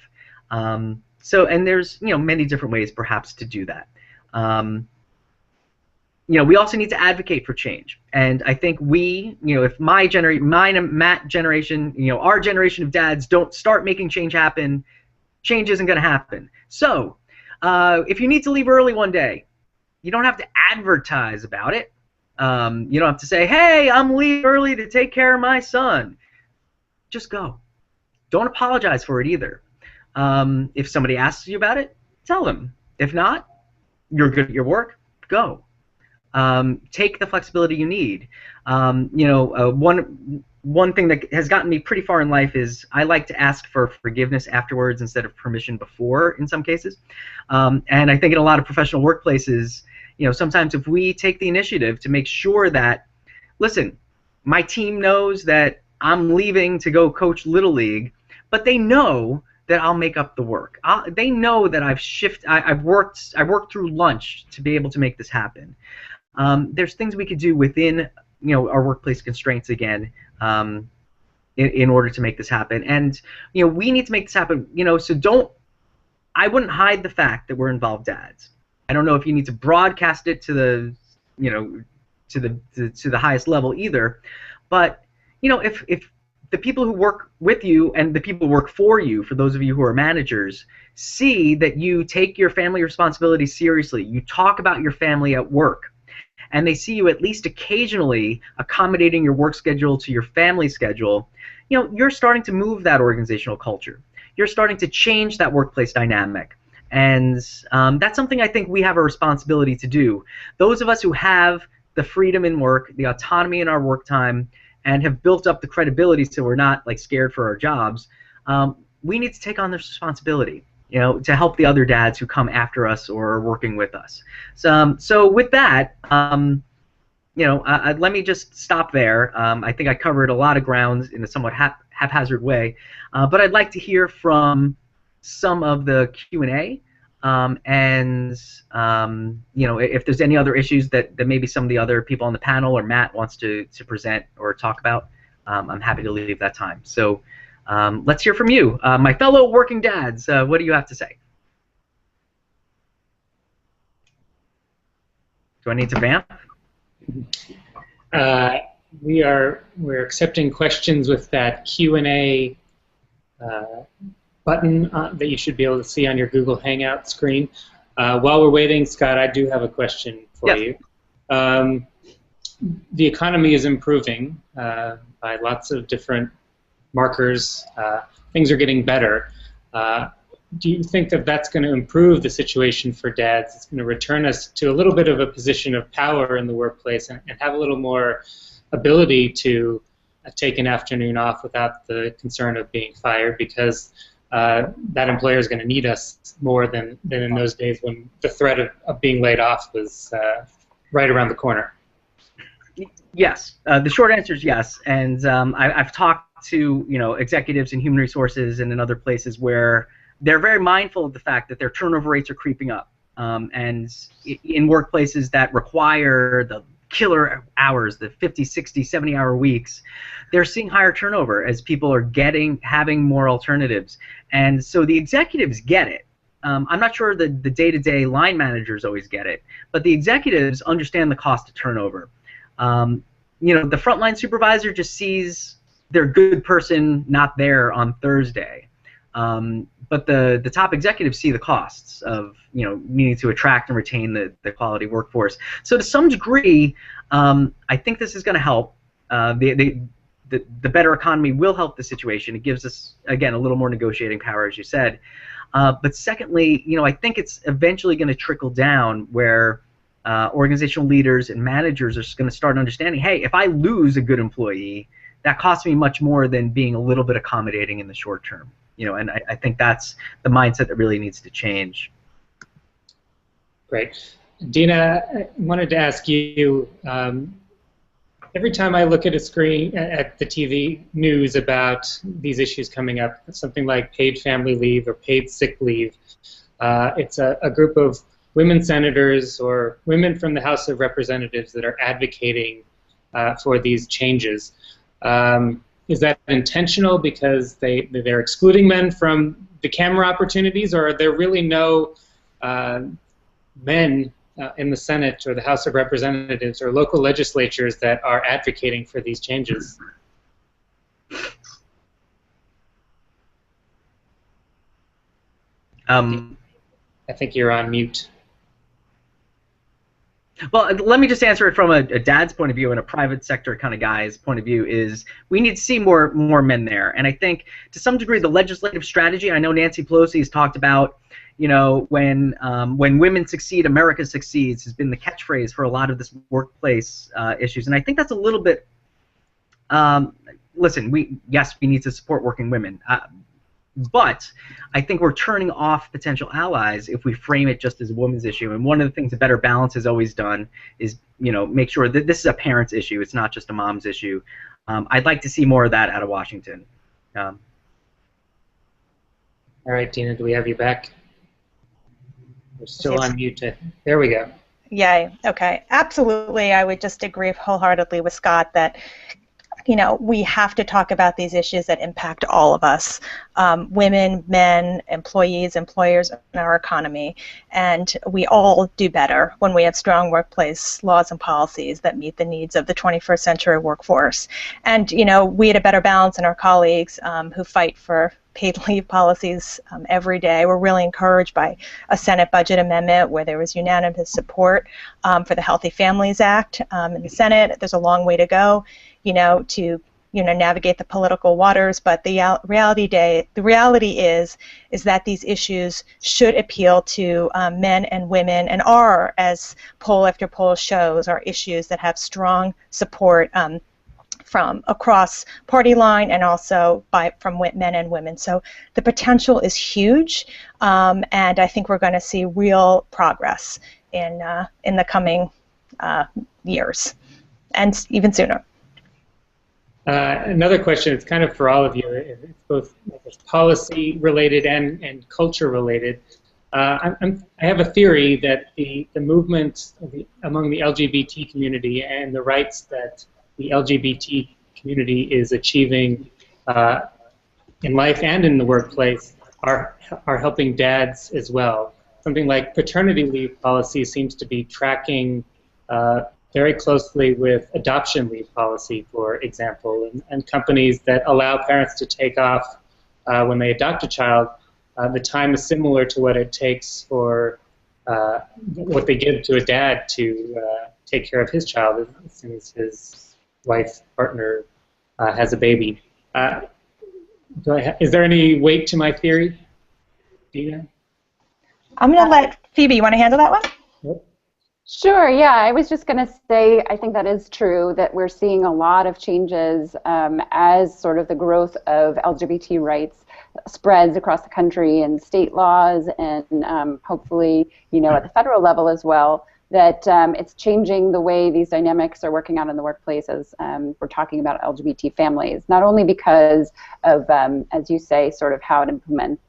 And there's many different ways perhaps to do that. We also need to advocate for change. And I think if mine and Matt generation, our generation of dads don't start making change happen, change isn't going to happen. So if you need to leave early one day, you don't have to advertise about it. You don't have to say, hey, I'm leaving early to take care of my son. Just go. Don't apologize for it either. If somebody asks you about it, tell them. If not, you're good at your work, go. Take the flexibility you need. One thing that has gotten me pretty far in life is I like to ask for forgiveness afterwards instead of permission before in some cases. And I think in a lot of professional workplaces, sometimes if we take the initiative to make sure that, listen, my team knows that I'm leaving to go coach Little League, but they know that I'll make up the work. They know that I've worked through lunch to be able to make this happen. There's things we could do within our workplace constraints again in order to make this happen. And we need to make this happen. So I wouldn't hide the fact that we're involved dads. I don't know if you need to broadcast it to the to the highest level either, but if the people who work with you and the people who work for you, for those of you who are managers, see that you take your family responsibilities seriously, you talk about your family at work, and they see you at least occasionally accommodating your work schedule to your family schedule, you're starting to move that organizational culture. You're starting to change that workplace dynamic. And that's something I think we have a responsibility to do. Those of us who have the freedom in work, the autonomy in our work time, and have built up the credibility so we're not scared for our jobs, we need to take on this responsibility, to help the other dads who come after us or are working with us. So with that, let me just stop there. I think I covered a lot of ground in a somewhat haphazard way, but I'd like to hear from some of the Q&A, and if there's any other issues that maybe some of the other people on the panel or Matt wants to present or talk about, I'm happy to leave that time. So let's hear from you, my fellow working dads. What do you have to say? Do I need to vamp? We're accepting questions with that Q&A button that you should be able to see on your Google Hangout screen. While we're waiting, Scott, I do have a question for you. The economy is improving by lots of different markers. Things are getting better. Do you think that that's going to improve the situation for dads? It's going to return us to a little bit of a position of power in the workplace and have a little more ability to take an afternoon off without the concern of being fired, because that employer is going to need us more than in those days when the threat of being laid off was right around the corner. Yes, the short answer is yes, and I've talked to executives in human resources and in other places where they're very mindful of the fact that their turnover rates are creeping up, and in workplaces that require the killer hours, the 50, 60, 70-hour weeks, they're seeing higher turnover as people are having more alternatives. And so the executives get it. I'm not sure the day-to-day line managers always get it, but the executives understand the cost of turnover. The frontline supervisor just sees their good person not there on Thursday. But the top executives see the costs of needing to attract and retain the quality workforce. So to some degree, I think this is going to help. The better economy will help the situation. It gives us, again, a little more negotiating power, as you said. But secondly, I think it's eventually going to trickle down where organizational leaders and managers are going to start understanding, hey, if I lose a good employee, that costs me much more than being a little bit accommodating in the short term. And I think that's the mindset that really needs to change. Great. Dina, I wanted to ask you, every time I look at a screen, at the TV news about these issues coming up, something like paid family leave or paid sick leave, it's a group of women senators or women from the House of Representatives that are advocating for these changes. Is that intentional because they're excluding men from the camera opportunities, or are there really no men in the Senate or the House of Representatives or local legislatures that are advocating for these changes? I think you're on mute. Well, let me just answer it from a dad's point of view and a private sector kind of guy's point of view. Is we need to see more men there, and I think to some degree the legislative strategy. I know Nancy Pelosi has talked about, you know, when women succeed, America succeeds, has been the catchphrase for a lot of this workplace issues, and I think that's a little bit. Listen, yes, we need to support working women. But I think we're turning off potential allies if we frame it just as a woman's issue. And one of the things that Better Balance has always done is, you know, make sure that this is a parent's issue. It's not just a mom's issue. I'd like to see more of that out of Washington. All right, Dina, do we have you back? We're still on mute. There we go. Yay. Okay. Absolutely. I would just agree wholeheartedly with Scott that, you know, we have to talk about these issues that impact all of us, women, men, employees, employers, and our economy. And we all do better when we have strong workplace laws and policies that meet the needs of the 21st century workforce. And, you know, we at A Better Balance and our colleagues who fight for paid leave policies every day, we're really encouraged by a Senate budget amendment where there was unanimous support for the Healthy Families Act in the Senate. There's a long way to go, you know, to navigate the political waters, but the reality is that these issues should appeal to men and women, and are, as poll after poll shows, are issues that have strong support from across party line and also from men and women. So the potential is huge, and I think we're going to see real progress in the coming years, and even sooner. Another question, it's kind of for all of you, it's both policy related and culture related. I have a theory that the movement among the LGBT community and the rights that the LGBT community is achieving in life and in the workplace are helping dads as well. Something like paternity leave policy seems to be tracking very closely with adoption leave policy, for example, and companies that allow parents to take off when they adopt a child. The time is similar to what it takes for what they give to a dad to take care of his child as soon as his wife, partner has a baby. Is there any weight to my theory, Dina? I'm going to let Phoebe, you want to handle that one? Yep. Sure, yeah, I was just going to say I think that is true, that we're seeing a lot of changes as sort of the growth of LGBT rights spreads across the country and state laws and hopefully, you know, at the federal level as well, that it's changing the way these dynamics are working out in the workplace as we're talking about LGBT families, not only because of, as you say, sort of how it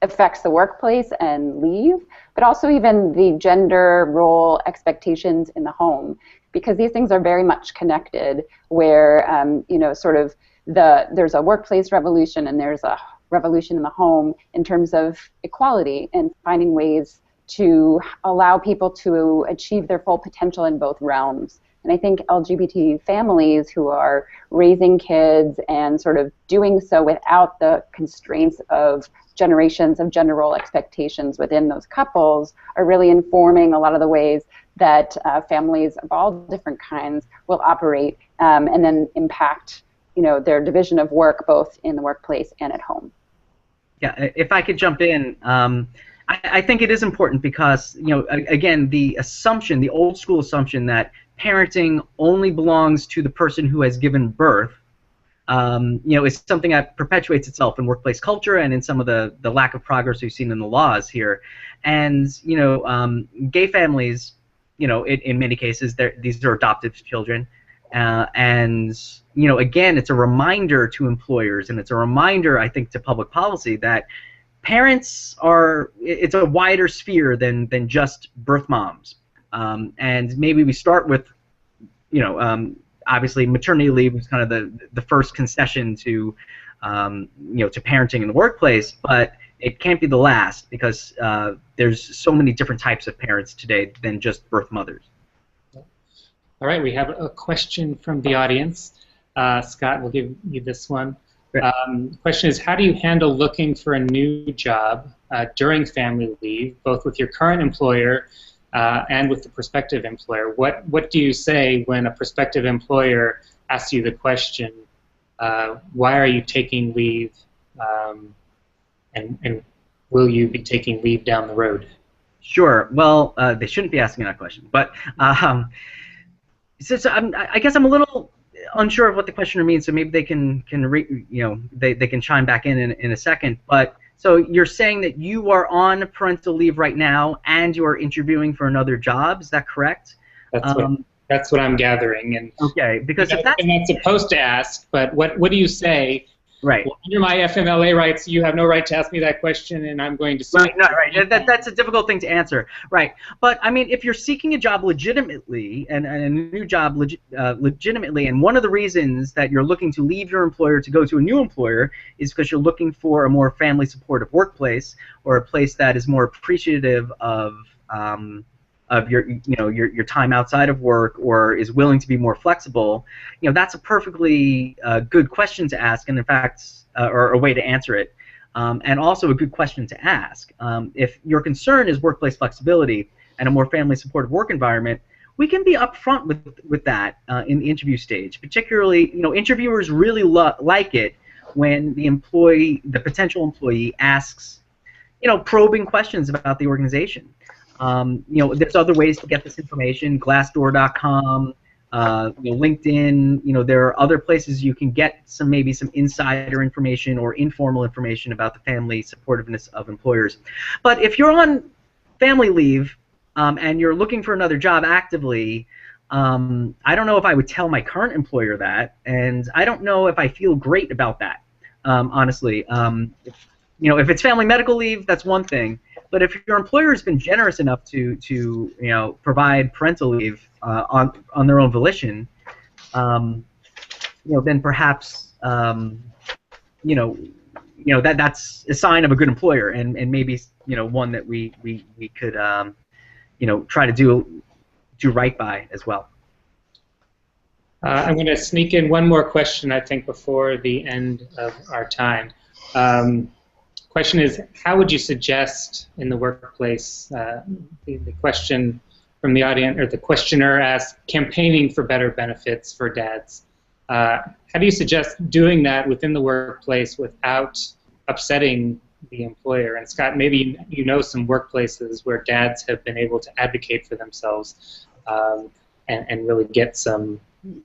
affects the workplace and leave, but also even the gender role expectations in the home, because these things are very much connected, where you know, sort of there's a workplace revolution and there's a revolution in the home in terms of equality and finding ways to allow people to achieve their full potential in both realms. And I think LGBT families who are raising kids and sort of doing so without the constraints of generations of gender role expectations within those couples are really informing a lot of the ways that families of all different kinds will operate and then impact, you know, their division of work both in the workplace and at home. Yeah, if I could jump in, I think it is important because, you know, again, the assumption, the old school assumption that parenting only belongs to the person who has given birth, you know, is something that perpetuates itself in workplace culture and in some of the lack of progress we've seen in the laws here. And, you know, gay families in many cases, these are adoptive children. And again, it's a reminder to employers, and it's a reminder, I think, to public policy that parents it's a wider sphere than just birth moms. And maybe we start with, obviously maternity leave was kind of the first concession to, to parenting in the workplace, but it can't be the last, because there's so many different types of parents today than just birth mothers. All right, we have a question from the audience. Scott, we'll give you this one. The question is, how do you handle looking for a new job during family leave, both with your current employer and with the prospective employer? What do you say when a prospective employer asks you the question, why are you taking leave, and will you be taking leave down the road? Sure. Well, they shouldn't be asking that question, but so I guess I'm a little unsure of what the questioner means, so maybe they can they can chime back in a second. But so you're saying that you are on parental leave right now and you are interviewing for another job, is that correct? That's what I'm gathering. And okay, because if that's, I'm not supposed to ask, but what do you say? Right. Well, under my FMLA rights, you have no right to ask me that question, and I'm going to say. Right. No, right. That's a difficult thing to answer. Right. But I mean, if you're seeking a job legitimately and a new job legitimately, and one of the reasons that you're looking to leave your employer to go to a new employer is because you're looking for a more family supportive workplace, or a place that is more appreciative of your time outside of work, or is willing to be more flexible, that's a perfectly good question to ask, and in fact, or a way to answer it, and also a good question to ask. If your concern is workplace flexibility and a more family supportive work environment, we can be upfront with that in the interview stage. Particularly, interviewers really like it when the potential employee asks, probing questions about the organization. There's other ways to get this information, Glassdoor.com, LinkedIn. There are other places you can get maybe some insider information or informal information about the family supportiveness of employers. But if you're on family leave and you're looking for another job actively, I don't know if I would tell my current employer that, and I don't know if I feel great about that, honestly. If it's family medical leave, that's one thing. But if your employer has been generous enough to provide parental leave on their own volition, then perhaps that's a sign of a good employer, and maybe one that we could try to do right by as well. I'm going to sneak in one more question, I think, before the end of our time. Question is, how would you suggest in the workplace, the question from the audience, or the questioner asked, campaigning for better benefits for dads. How do you suggest doing that within the workplace without upsetting the employer? And Scott, maybe you know some workplaces where dads have been able to advocate for themselves and really get some.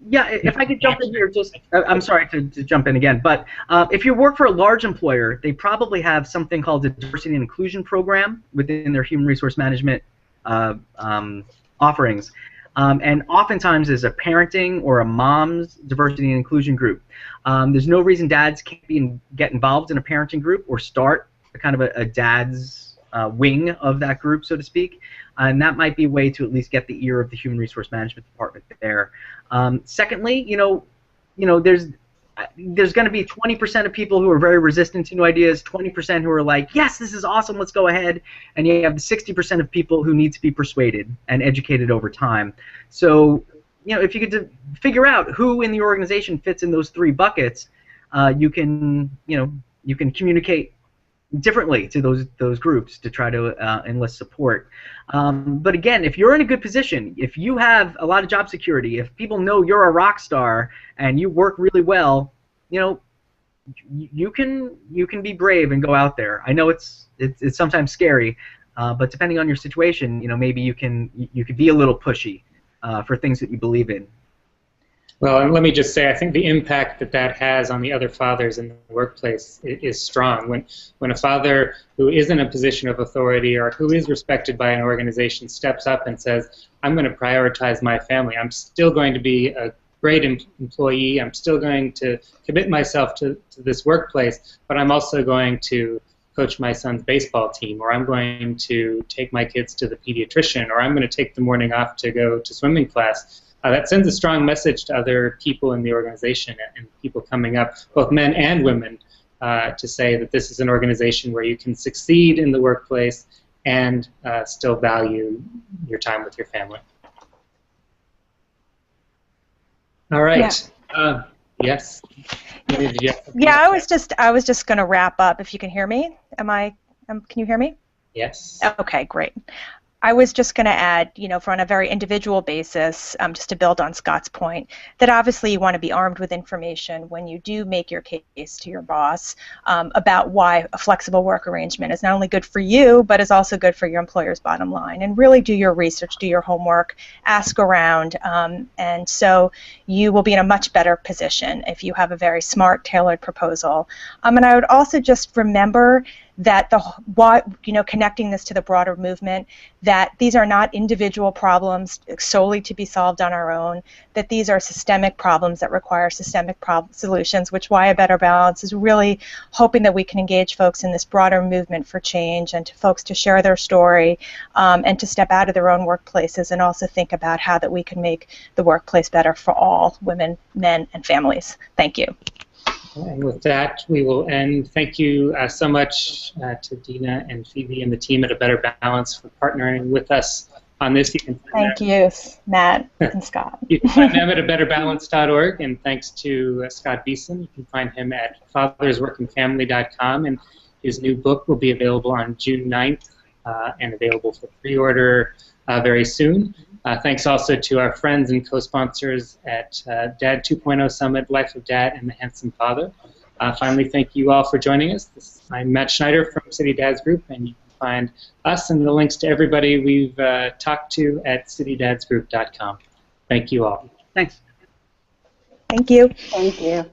Yeah, if I could jump in here, I'm sorry to jump in again, but if you work for a large employer, they probably have something called the diversity and inclusion program within their human resource management offerings, and oftentimes there's a parenting or a mom's diversity and inclusion group. There's no reason dads can't get involved in a parenting group or start kind of a dad's wing of that group, so to speak. And that might be a way to at least get the ear of the human resource management department there. Secondly, there's going to be 20% of people who are very resistant to new ideas, 20% who are like, yes, this is awesome, let's go ahead, and you have the 60% of people who need to be persuaded and educated over time. So, if you could figure out who in the organization fits in those three buckets, you can communicate differently to those groups to try to enlist support. But again, if you're in a good position, if you have a lot of job security, if people know you're a rock star and you work really well, you can be brave and go out there. I know it's sometimes scary, but depending on your situation, maybe you could be a little pushy for things that you believe in. Well, and let me just say, I think the impact that that has on the other fathers in the workplace is strong. When a father who is in a position of authority or who is respected by an organization steps up and says, I'm going to prioritize my family. I'm still going to be a great employee. I'm still going to commit myself to this workplace, but I'm also going to coach my son's baseball team, or I'm going to take my kids to the pediatrician, or I'm going to take the morning off to go to swimming class. That sends a strong message to other people in the organization and people coming up, both men and women, to say that this is an organization where you can succeed in the workplace and still value your time with your family. All right. Yeah. Yes. Yeah, I was just going to wrap up. If you can hear me, can you hear me? Yes. Okay, great. I was just going to add, on a very individual basis, just to build on Scott's point, that obviously you want to be armed with information when you do make your case to your boss about why a flexible work arrangement is not only good for you, but is also good for your employer's bottom line. And really do your research, do your homework, ask around, and so you will be in a much better position if you have a very smart, tailored proposal. And I would also just remember that connecting this to the broader movement, that these are not individual problems solely to be solved on our own, that these are systemic problems that require systemic solutions, which why A Better Balance is really hoping that we can engage folks in this broader movement for change and to folks to share their story and to step out of their own workplaces and also think about how that we can make the workplace better for all women, men, and families. Thank you. And with that, we will end. Thank you so much to Dina and Phoebe and the team at A Better Balance for partnering with us on this. Thank you, Matt and Scott. You can find them at abetterbalance.org, and thanks to Scott Behson. You can find him at fathersworkandfamily.com, and his new book will be available on June 9th and available for pre-order very soon. Thanks also to our friends and co-sponsors at Dad 2.0 Summit, Life of Dad, and The Handsome Father. Finally, thank you all for joining us. I'm Matt Schneider from City Dads Group, and you can find us and the links to everybody we've talked to at citydadsgroup.com. Thank you all. Thanks. Thank you. Thank you.